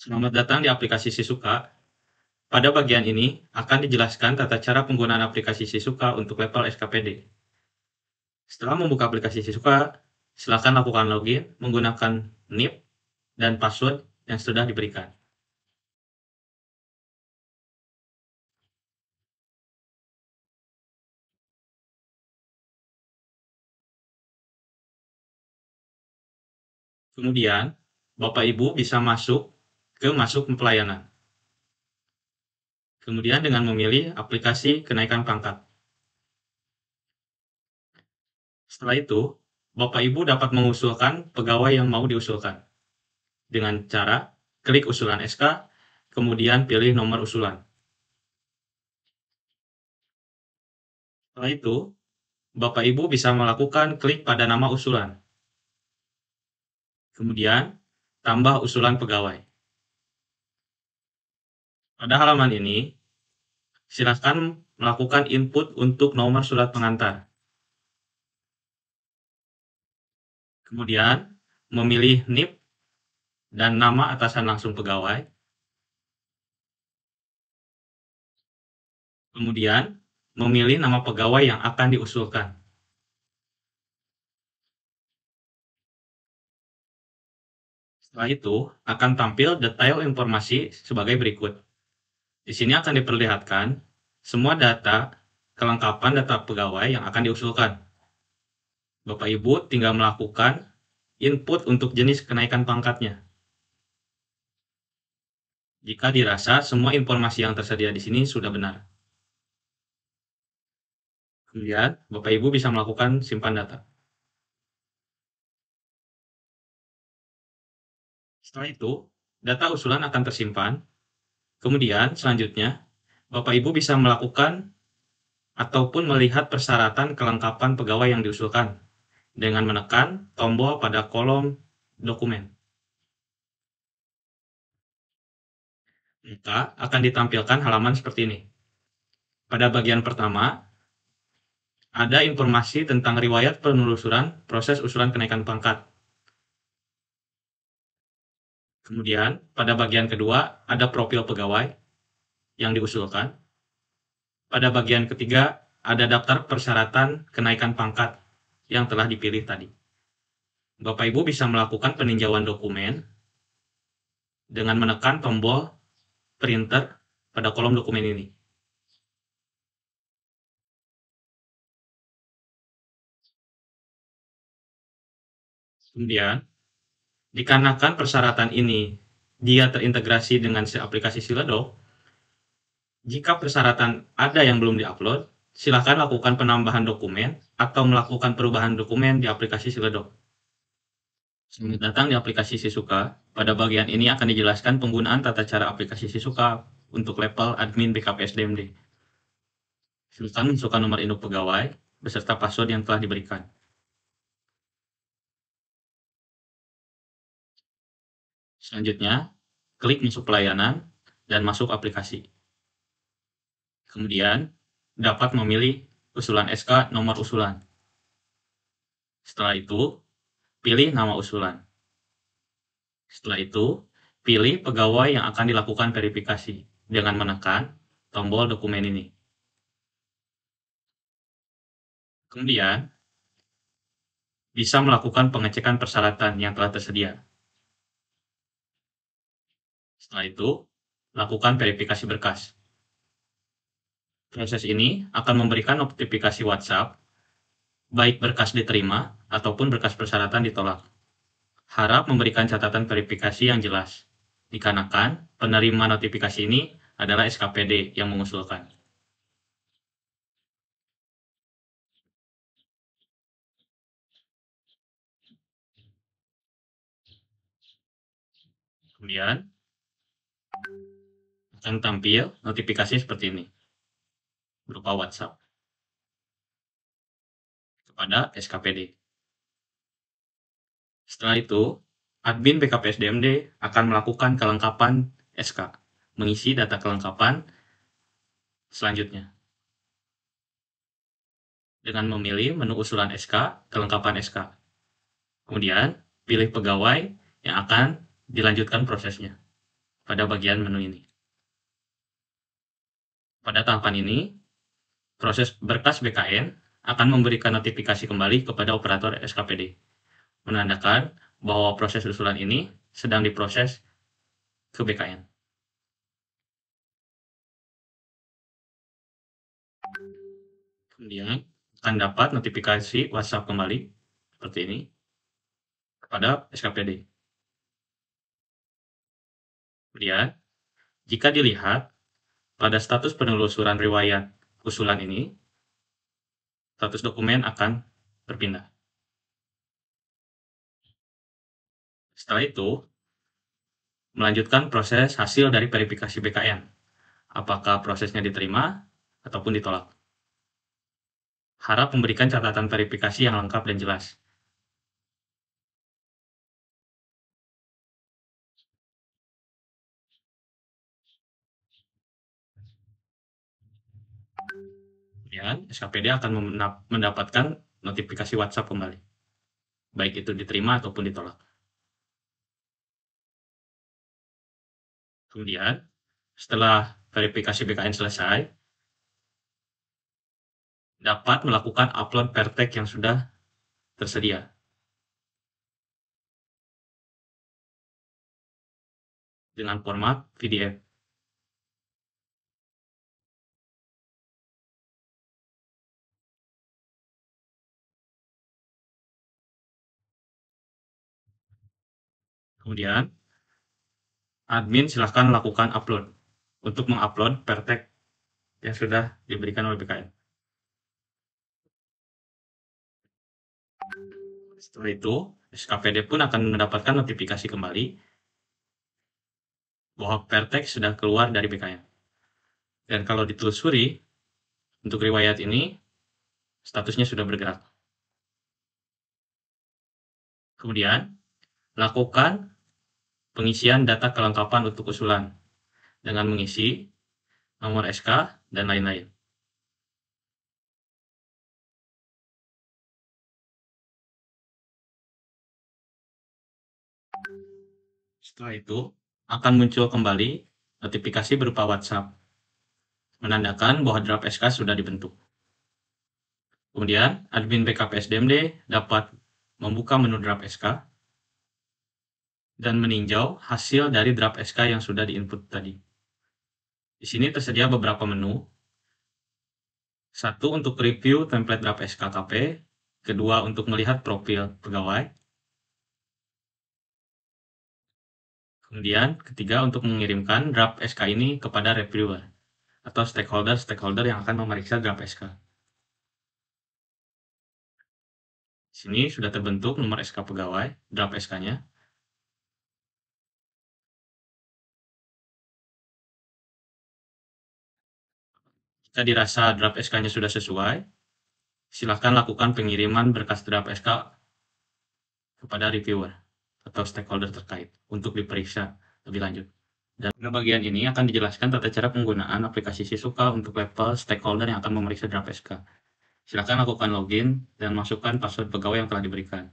Selamat datang di aplikasi Sisuka. Pada bagian ini akan dijelaskan tata cara penggunaan aplikasi Sisuka untuk level SKPD. Setelah membuka aplikasi Sisuka, silakan lakukan login menggunakan NIP dan password yang sudah diberikan. Kemudian, Bapak Ibu bisa masuk ke masuk pelayanan. Kemudian dengan memilih aplikasi kenaikan pangkat. Setelah itu, Bapak Ibu dapat mengusulkan pegawai yang mau diusulkan dengan cara klik usulan SK, kemudian pilih nomor usulan. Setelah itu, Bapak Ibu bisa melakukan klik pada nama usulan. Kemudian, tambah usulan pegawai. Pada halaman ini, silakan melakukan input untuk nomor surat pengantar. Kemudian, memilih NIP dan nama atasan langsung pegawai. Kemudian, memilih nama pegawai yang akan diusulkan. Setelah itu, akan tampil detail informasi sebagai berikut. Di sini akan diperlihatkan semua data kelengkapan data pegawai yang akan diusulkan. Bapak Ibu tinggal melakukan input untuk jenis kenaikan pangkatnya. Jika dirasa semua informasi yang tersedia di sini sudah benar. Kemudian, Bapak Ibu bisa melakukan simpan data. Setelah itu, data usulan akan tersimpan. Kemudian, selanjutnya, Bapak Ibu bisa melakukan ataupun melihat persyaratan kelengkapan pegawai yang diusulkan dengan menekan tombol pada kolom dokumen. Maka akan ditampilkan halaman seperti ini. Pada bagian pertama, ada informasi tentang riwayat penelusuran proses usulan kenaikan pangkat. Kemudian, pada bagian kedua, ada profil pegawai yang diusulkan. Pada bagian ketiga, ada daftar persyaratan kenaikan pangkat yang telah dipilih tadi. Bapak Ibu bisa melakukan peninjauan dokumen dengan menekan tombol printer pada kolom dokumen ini. Kemudian, dikarenakan persyaratan ini dia terintegrasi dengan aplikasi Siladoc, jika persyaratan ada yang belum diupload, silakan lakukan penambahan dokumen atau melakukan perubahan dokumen di aplikasi Siladoc. Selamat datang di aplikasi Sisuka. Pada bagian ini akan dijelaskan penggunaan tata cara aplikasi Sisuka untuk level admin backup SDMD. Silakan masukkan nomor induk pegawai beserta password yang telah diberikan. Selanjutnya, klik masuk pelayanan dan masuk aplikasi. Kemudian, dapat memilih usulan SK nomor usulan. Setelah itu, pilih nama usulan. Setelah itu, pilih pegawai yang akan dilakukan verifikasi dengan menekan tombol dokumen ini. Kemudian, bisa melakukan pengecekan persyaratan yang telah tersedia. Setelah itu, lakukan verifikasi berkas. Proses ini akan memberikan notifikasi WhatsApp, baik berkas diterima ataupun berkas persyaratan ditolak. Harap memberikan catatan verifikasi yang jelas, dikarenakan penerima notifikasi ini adalah SKPD yang mengusulkan. Kemudian, akan tampil notifikasi seperti ini, berupa WhatsApp kepada SKPD. Setelah itu, admin backup SDMD akan melakukan kelengkapan SK, mengisi data kelengkapan selanjutnya. Dengan memilih menu usulan SK, kelengkapan SK. Kemudian, pilih pegawai yang akan dilanjutkan prosesnya. pada bagian menu ini. Pada tahapan ini, proses berkas BKN akan memberikan notifikasi kembali kepada operator SKPD, menandakan bahwa proses usulan ini sedang diproses ke BKN. Kemudian akan dapat notifikasi WhatsApp kembali seperti ini kepada SKPD. Kemudian, jika dilihat pada status penelusuran riwayat usulan ini, status dokumen akan berpindah. Setelah itu, melanjutkan proses hasil dari verifikasi BKN. Apakah prosesnya diterima ataupun ditolak. Harap memberikan catatan verifikasi yang lengkap dan jelas. Kemudian, SKPD akan mendapatkan notifikasi WhatsApp kembali, baik itu diterima ataupun ditolak. Kemudian, setelah verifikasi BKN selesai, dapat melakukan upload pertek yang sudah tersedia. Dengan format PDF. Kemudian, admin silahkan lakukan upload untuk mengupload pertek yang sudah diberikan oleh BKN. Setelah itu, SKPD pun akan mendapatkan notifikasi kembali bahwa pertek sudah keluar dari BKN. Dan kalau ditelusuri, untuk riwayat ini, statusnya sudah bergerak. Kemudian, lakukan pengisian data kelengkapan untuk usulan dengan mengisi nomor SK dan lain-lain. Setelah itu, akan muncul kembali notifikasi berupa WhatsApp, menandakan bahwa draft SK sudah dibentuk. Kemudian, admin BKPSDMD dapat membuka menu draft SK dan meninjau hasil dari draft SK yang sudah diinput tadi. Di sini tersedia beberapa menu. Satu, untuk review template draft SKKP. Kedua, untuk melihat profil pegawai. Kemudian, ketiga, untuk mengirimkan draft SK ini kepada reviewer atau stakeholder yang akan memeriksa draft SK. Di sini sudah terbentuk nomor SK pegawai, draft SK-nya. Jika dirasa draft SK-nya sudah sesuai, silakan lakukan pengiriman berkas draft SK kepada reviewer atau stakeholder terkait untuk diperiksa lebih lanjut. Dan pada bagian ini akan dijelaskan tata cara penggunaan aplikasi Shizuka untuk level stakeholder yang akan memeriksa draft SK. Silakan lakukan login dan masukkan password pegawai yang telah diberikan.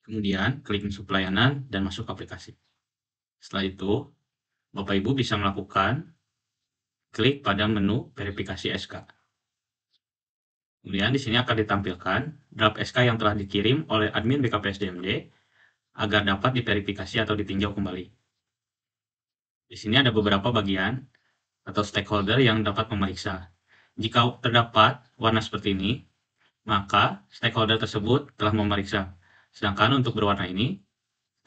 Kemudian, klik masuk pelayanan dan masuk aplikasi. Setelah itu, Bapak Ibu bisa melakukan klik pada menu verifikasi SK. Kemudian di sini akan ditampilkan draft SK yang telah dikirim oleh admin BKPSDMD agar dapat diverifikasi atau ditinjau kembali. Di sini ada beberapa bagian atau stakeholder yang dapat memeriksa. Jika terdapat warna seperti ini, maka stakeholder tersebut telah memeriksa. Sedangkan untuk berwarna ini,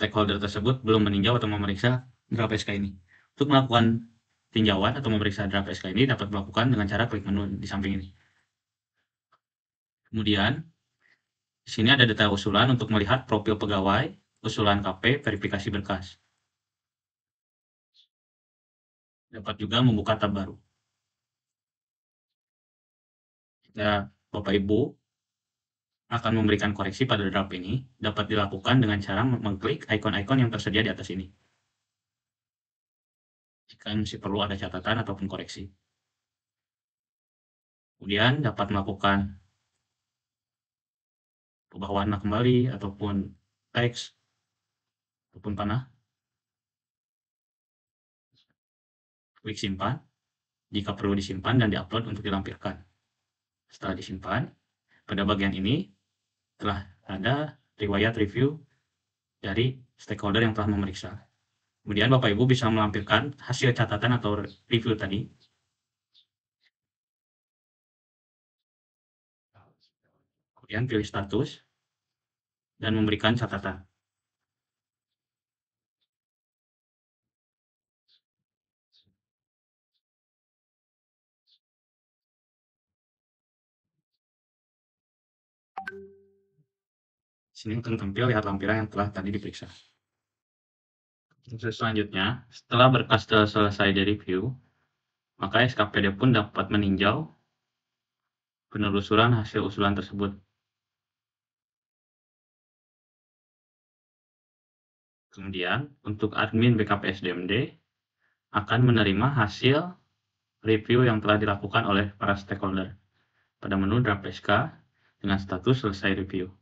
stakeholder tersebut belum meninjau atau memeriksa draft SK ini. Untuk melakukan tinjauan atau memeriksa draft SK ini dapat dilakukan dengan cara klik menu di samping ini. Kemudian, di sini ada detail usulan untuk melihat profil pegawai, usulan KP, verifikasi berkas. Dapat juga membuka tab baru. Ya, Bapak Ibu akan memberikan koreksi pada draft ini, dapat dilakukan dengan cara mengklik ikon-ikon yang tersedia di atas ini. Jika masih perlu ada catatan ataupun koreksi. Kemudian dapat melakukan ubah warna kembali ataupun teks ataupun panah. Klik simpan jika perlu disimpan dan diupload untuk dilampirkan. Setelah disimpan, pada bagian ini telah ada riwayat review dari stakeholder yang telah memeriksa. Kemudian Bapak Ibu bisa melampirkan hasil catatan atau review tadi. Kemudian pilih status dan memberikan catatan. Sini akan tampil lihat lampiran yang telah tadi diperiksa. Proses selanjutnya, setelah berkas telah selesai direview, maka SKPD pun dapat meninjau penelusuran hasil usulan tersebut. Kemudian, untuk admin BKPSDMD akan menerima hasil review yang telah dilakukan oleh para stakeholder pada menu Draft SK dengan status selesai review.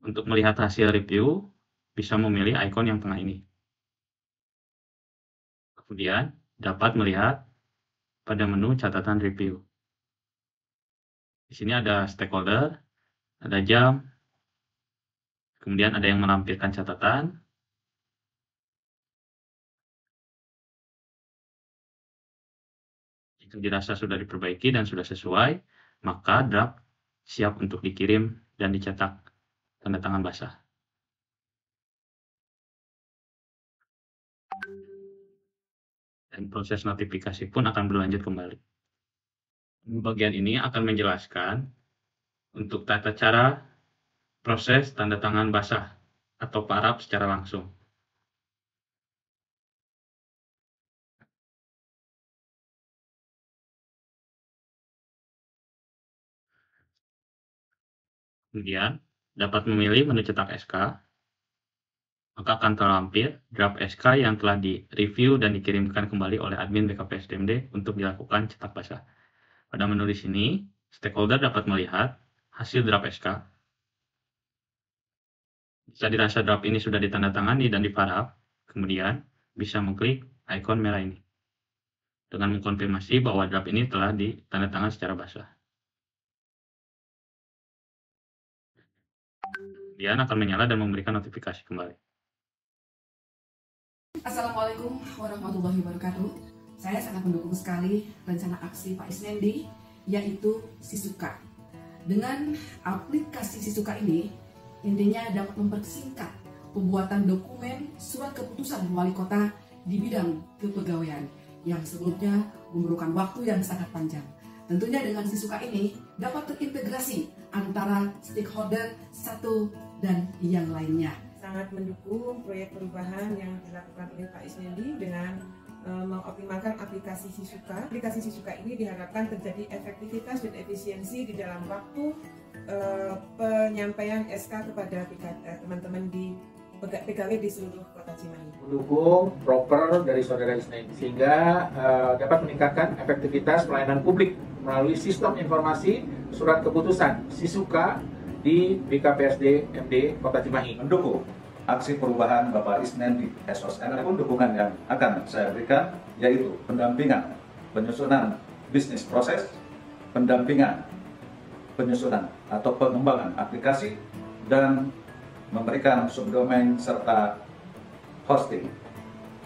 Untuk melihat hasil review, bisa memilih ikon yang tengah ini. Kemudian, dapat melihat pada menu catatan review. Di sini ada stakeholder, ada jam, kemudian ada yang melampirkan catatan, jika dirasa sudah diperbaiki dan sudah sesuai, maka draft siap untuk dikirim dan dicetak tanda tangan basah. Dan proses notifikasi pun akan berlanjut kembali. Bagian ini akan menjelaskan untuk tata cara proses tanda tangan basah atau paraf secara langsung. Kemudian, dapat memilih menu cetak SK, maka akan terlampir draft SK yang telah direview dan dikirimkan kembali oleh admin BKPSDMD untuk dilakukan cetak basah. Pada menu di sini, stakeholder dapat melihat hasil draft SK. Jika dirasa draft ini sudah ditandatangani dan diparaf, kemudian bisa mengklik ikon merah ini dengan mengkonfirmasi bahwa draft ini telah ditandatangani secara basah. Kemudian akan menyala dan memberikan notifikasi kembali. Assalamualaikum warahmatullahi wabarakatuh. Saya sangat mendukung sekali rencana aksi Pak Isnendi, yaitu Sisuka. Dengan aplikasi Sisuka ini, intinya dapat mempersingkat pembuatan dokumen surat keputusan wali kota di bidang kepegawaian yang sebelumnya memerlukan waktu yang sangat panjang. Tentunya dengan Sisuka ini dapat terintegrasi antara stakeholder satu dan yang lainnya. Sangat mendukung proyek perubahan yang dilakukan oleh Pak Isnendi dengan mengoptimalkan aplikasi Sisuka. Aplikasi Sisuka ini diharapkan terjadi efektivitas dan efisiensi di dalam waktu penyampaian SK kepada teman-teman di pegawai di seluruh Kota Cimahi. Mendukung proper dari Saudara Isnendi sehingga dapat meningkatkan efektivitas pelayanan publik melalui sistem informasi surat keputusan Sisuka di BKPSD MD Kota Cimahi. Mendukung aksi perubahan Bapak Isnendi SOSN pun dukungan yang akan saya berikan yaitu pendampingan penyusunan bisnis proses, pendampingan penyusunan atau pengembangan aplikasi, dan memberikan subdomain serta hosting.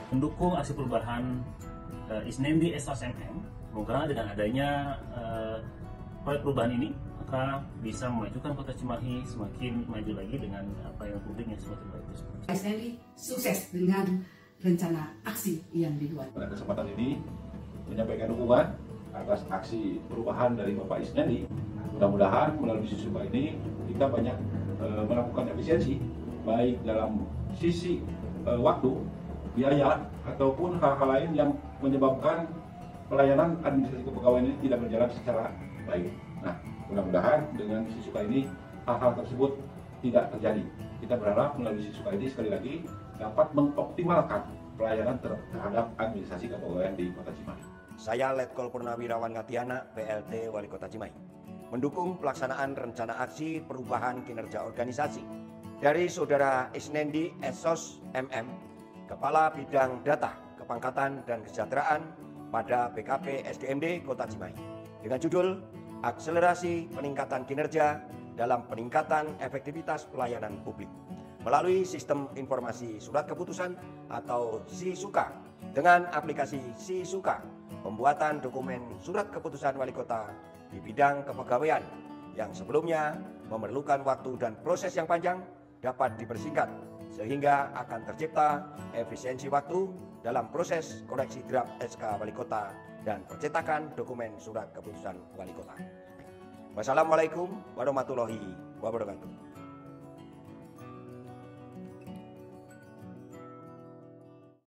Mendukung aksi perubahan Isnendi SOSMM, karena dengan adanya proyek perubahan ini maka bisa memajukan Kota Cimahi semakin maju lagi dengan pelayanan publiknya semakin baik. Pak Isnendi sukses dengan rencana aksi yang dibuat. Pada kesempatan ini menyampaikan dukungan atas aksi perubahan dari Bapak Isnendi. Mudah-mudahan melalui Sisuka ini kita banyak melakukan efisiensi baik dalam sisi waktu, biaya, ataupun hal-hal lain yang menyebabkan pelayanan administrasi kepegawaian ini tidak berjalan secara baik. Nah, mudah-mudahan dengan Sisuka ini hal-hal tersebut tidak terjadi. Kita berharap melalui Sisuka ini sekali lagi dapat mengoptimalkan pelayanan terhadap administrasi kepegawaian di Kota Cimahi. Saya Letkol Purnawirawan Ngatiana, PLT Wali Kota Cimahi, mendukung pelaksanaan rencana aksi perubahan kinerja organisasi dari Saudara Isnendi Esos MM, Kepala Bidang Data, Kepangkatan dan Kesejahteraan pada BKP SDMD Kota Cimahi dengan judul Akselerasi Peningkatan Kinerja dalam Peningkatan Efektivitas Pelayanan Publik melalui Sistem Informasi Surat Keputusan atau SISUKA dengan aplikasi SISUKA, pembuatan dokumen surat keputusan wali kota di bidang kepegawaian yang sebelumnya memerlukan waktu dan proses yang panjang dapat dipersingkat sehingga akan tercipta efisiensi waktu dalam proses koreksi draft SK wali kota dan percetakan dokumen surat keputusan wali kota. Wassalamualaikum warahmatullahi wabarakatuh.